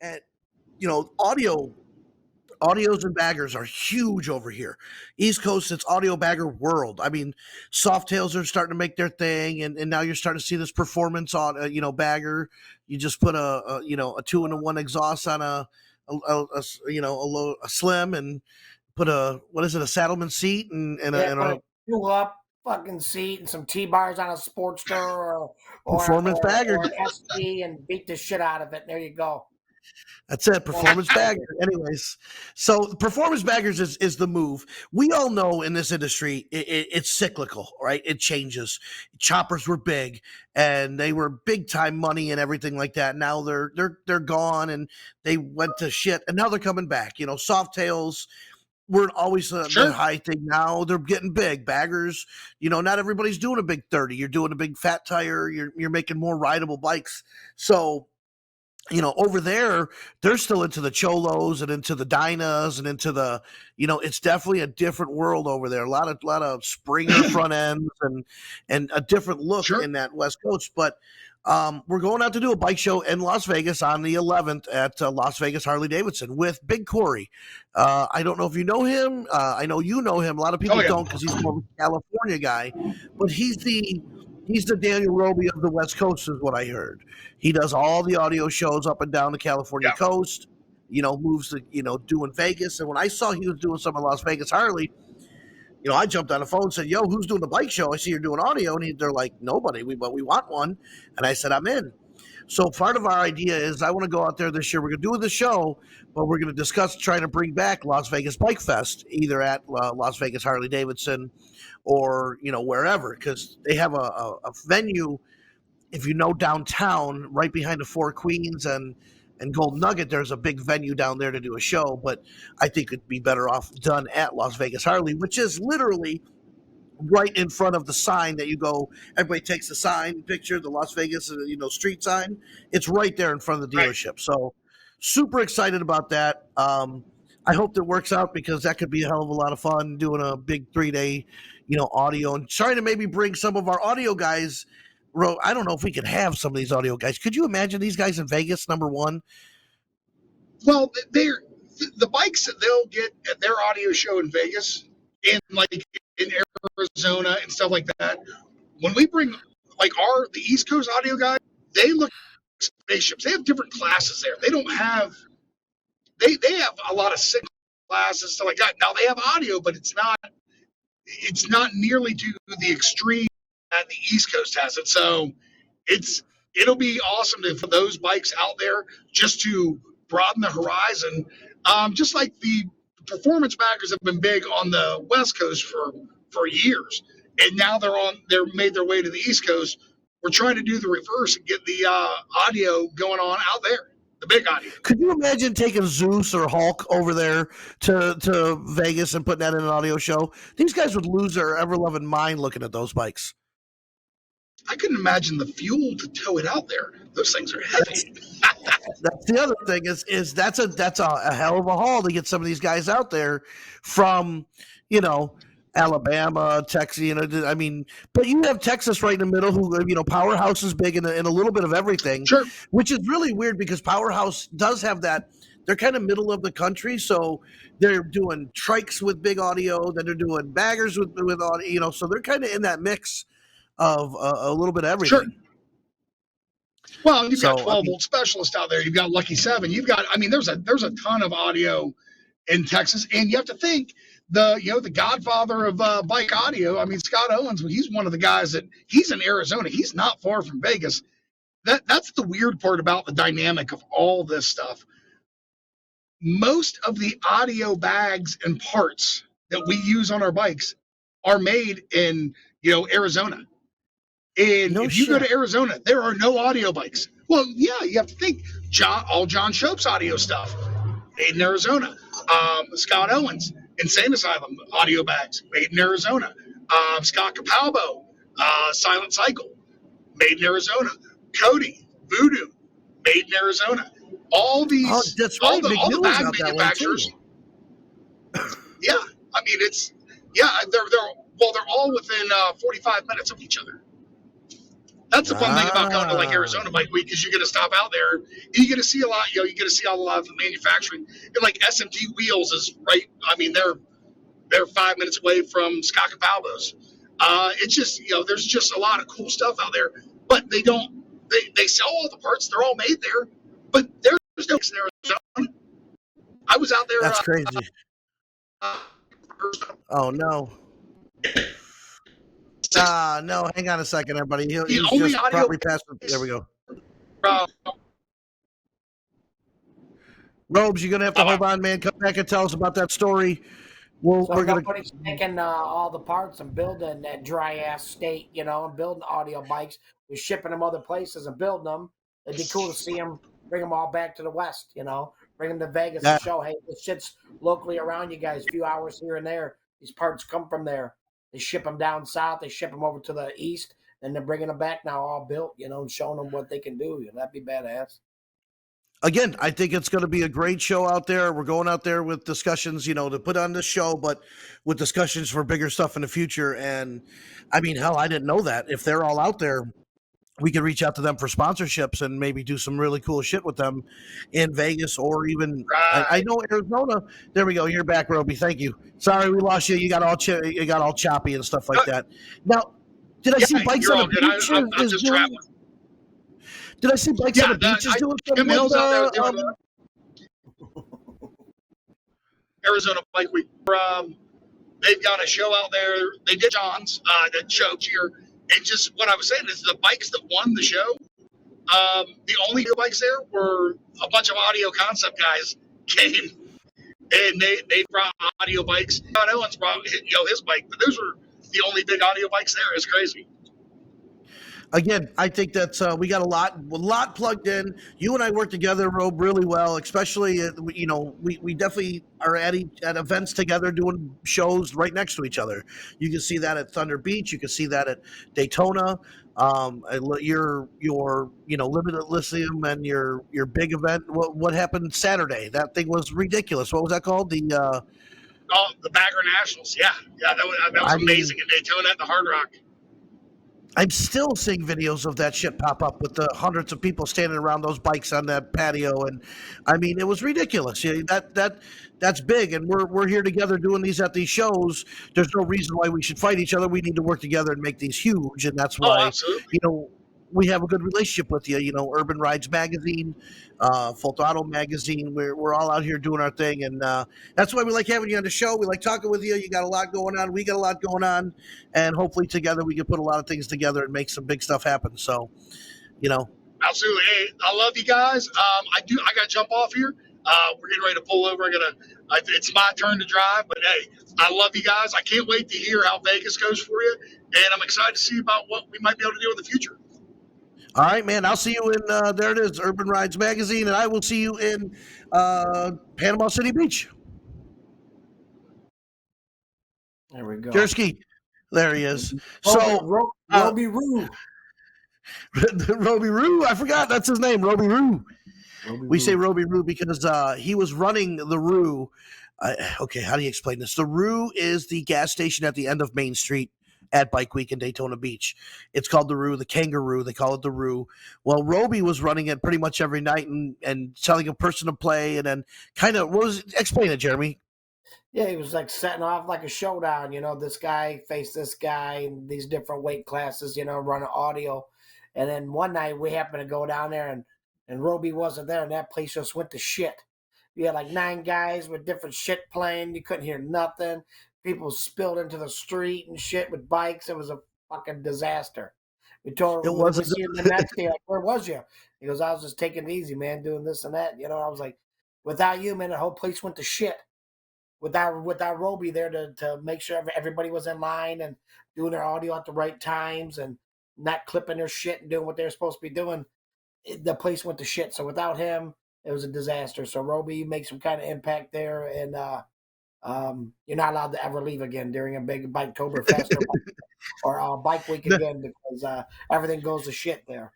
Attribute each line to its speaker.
Speaker 1: And audios and baggers are huge over here. East Coast, it's audio bagger world. I mean, Softails are starting to make their thing, and now you're starting to see this performance on bagger. You just put a 2-in-1 exhaust on a slim, and put a saddleman seat and a
Speaker 2: two up fucking seat and some T-bars on a Sportster or
Speaker 1: performance bagger.
Speaker 2: or an SP and beat the shit out of it. There you go.
Speaker 1: That's it, performance bagger. Anyways, so performance baggers is the move. We all know in this industry it's cyclical, right? It changes. Choppers were big, and they were big time money and everything like that. Now they're gone, and they went to shit, and now they're coming back. Softails weren't always the high thing. Now they're getting big. Baggers, not everybody's doing a big 30. You're doing a big fat tire. You're making more rideable bikes. So over there, they're still into the Cholos and into the Dynas and into the, it's definitely a different world over there. A lot of Springer front ends and a different look in that West Coast. But we're going out to do a bike show in Las Vegas on the 11th at Las Vegas Harley Davidson with Big Corey. I don't know if you know him. I know you know him. A lot of people don't because he's more of a California guy, but he's the Daniel Roby of the West Coast, is what I heard. He does all the audio shows up and down the California coast, moves to, doing Vegas. And when I saw he was doing some in Las Vegas Harley, I jumped on the phone and said, yo, who's doing the bike show? I see you're doing audio. And they're like, nobody, but we want one. And I said, I'm in. So part of our idea is I want to go out there this year. We're going to do the show, but we're going to discuss trying to bring back Las Vegas Bike Fest, either at Las Vegas Harley Davidson or, wherever, because they have a venue, if downtown, right behind the Four Queens and Gold Nugget. There's a big venue down there to do a show, but I think it'd be better off done at Las Vegas Harley, which is literally right in front of the sign that you go. Everybody takes the sign picture, the Las Vegas, street sign. It's right there in front of the dealership. Right. So super excited about that. I hope that works out because that could be a hell of a lot of fun doing a big 3-day, audio and trying to maybe bring some of our audio guys. I don't know if we could have some of these audio guys. Could you imagine these guys in Vegas, number one?
Speaker 3: Well, the bikes that they'll get at their audio show in Vegas and like in Arizona and stuff like that. When we bring like the East Coast audio guys, they look like spaceships. They have different classes there. They don't have, they have a lot of single classes, stuff like that. Now they have audio, but it's not nearly to the extreme that the East Coast has it. So it'll be awesome for those bikes out there just to broaden the horizon. Just like the performance backers have been big on the West Coast for years, and now they're made their way to the East Coast. We're trying to do the reverse and get the audio going on out there, the big audio.
Speaker 1: Could you imagine taking Zeus or Hulk over there to Vegas and putting that in an audio show? These guys would lose their ever-loving mind looking at those bikes.
Speaker 3: I couldn't imagine the fuel to tow it out there. Those things are heavy.
Speaker 1: That's the other thing is that's a hell of a haul to get some of these guys out there from, Alabama, Texas, I mean, but you have Texas right in the middle who, Powerhouse is big in a little bit of everything,
Speaker 3: sure.
Speaker 1: Which is really weird because Powerhouse does have that. They're kind of middle of the country. So they're doing trikes with big audio, then they're doing baggers with audio, so they're kind of in that mix of a little bit of everything.
Speaker 3: Sure. Well, you've got 12-volt specialists out there. You've got Lucky 7. There's a ton of audio in Texas, and you have to think the godfather of bike audio. Scott Owens. He's one of the guys he's in Arizona. He's not far from Vegas. That's the weird part about the dynamic of all this stuff. Most of the audio bags and parts that we use on our bikes are made in Arizona. And if you go to Arizona, there are no audio bikes. Well, yeah, you have to think all John Shope's audio stuff made in Arizona. Scott Owens, Insane Asylum audio bags made in Arizona. Scott Capalbo, Silent Cycle, made in Arizona. Cody, Voodoo, made in Arizona. All these, all the bag manufacturers. Yeah, they're all within 45 minutes of each other. That's the fun thing about going to like Arizona Bike Week is you get to stop out there and you get to see a lot. You get to see a lot of the manufacturing. And like SMT Wheels is right. I mean, they're 5 minutes away from Scott Capaldo's. It's just there's just a lot of cool stuff out there, but they don't. They sell all the parts. They're all made there, but there's no in Arizona. I was out there.
Speaker 1: That's crazy. Oh no. No, hang on a second, everybody. He's just probably passed. There we go. Robes, you're going to have to hold on, man. Come back and tell us about that story.
Speaker 2: We're going to taking all the parts and building that dry-ass state, and building audio bikes. We're shipping them other places and building them. It'd be cool to see them, bring them all back to the West, bring them to Vegas and show, hey, this shit's locally around you guys, a few hours here and there. These parts come from there. They ship them down south. They ship them over to the east, and they're bringing them back now all built, and showing them what they can do. That'd be badass.
Speaker 1: Again, I think it's going to be a great show out there. We're going out there with discussions, to put on this show, but with discussions for bigger stuff in the future. And, I mean, hell, I didn't know that. If they're all out there, we could reach out to them for sponsorships and maybe do some really cool shit with them in Vegas or even I know Arizona. There we go. You're back, Roby. Thank you. Sorry we lost you. You got all choppy and stuff like that. Now, did I see bikes on the beach? I'm just traveling. Did I see bikes on the beaches doing something?
Speaker 3: Arizona Bike Week. They've got a show out there. They did John's that show here. And just what I was saying is the bikes that won the show, the only bikes there were a bunch of audio concept guys came, and they brought audio bikes. John Owens brought his bike, but those were the only big audio bikes there. It's crazy.
Speaker 1: Again, I think that's we got a lot plugged in. You and I work together, Robe, really well. Especially, we definitely are at events together, doing shows right next to each other. You can see that at Thunder Beach. You can see that at Daytona. Your limited lithium and your big event. What happened Saturday? That thing was ridiculous. What was that called? The
Speaker 3: Bagger Nationals. Yeah, that was amazing in Daytona at the Hard Rock.
Speaker 1: I'm still seeing videos of that shit pop up with the hundreds of people standing around those bikes on that patio, and I mean it was ridiculous. That's big, and we're here together doing these at these shows. There's no reason why we should fight each other. We need to work together and make these huge, and that's why we have a good relationship with you. Urban Rides Magazine, Full Throttle Magazine. We're all out here doing our thing, and that's why we like having you on the show. We like talking with you. You got a lot going on. We got a lot going on, and hopefully together we can put a lot of things together and make some big stuff happen. So,
Speaker 3: absolutely. Hey, I love you guys. I got to jump off here. We're getting ready to pull over. It's my turn to drive, but hey, I love you guys. I can't wait to hear how Vegas goes for you, and I'm excited to see about what we might be able to do in the future.
Speaker 1: All right, man. I'll see you in, there it is, Urban Rides Magazine, and I will see you in Panama City Beach.
Speaker 2: There we go.
Speaker 1: Jersky. There he is.
Speaker 2: Roby Roo.
Speaker 1: Roby Roo. I forgot. That's his name, Roby Roo. We say Roby Roo because he was running the Roo. Okay, how do you explain this? The Roo is the gas station at the end of Main Street at Bike Week in Daytona Beach. It's called the Roo, the Kangaroo. They call it the Roo. Well, Roby was running it pretty much every night and telling a person to play, and then explain it, Jeremy.
Speaker 2: Yeah, he was like setting off like a showdown. This guy faced this guy in these different weight classes, running audio. And then one night we happened to go down there and Roby wasn't there, and that place just went to shit. You had like 9 guys with different shit playing. You couldn't hear nothing. People spilled into the street and shit with bikes. It was a fucking disaster. We told him, we see him the next day, like, where was you? He goes, I was just taking it easy, man, doing this and that. I was like, without you, man, the whole place went to shit. Without Roby there to make sure everybody was in line and doing their audio at the right times and not clipping their shit and doing what they're supposed to be doing, the place went to shit. So without him, it was a disaster. So Roby, you make some kind of impact there, and you're not allowed to ever leave again during a big Biketoberfest or Bike Week again because everything goes to shit there.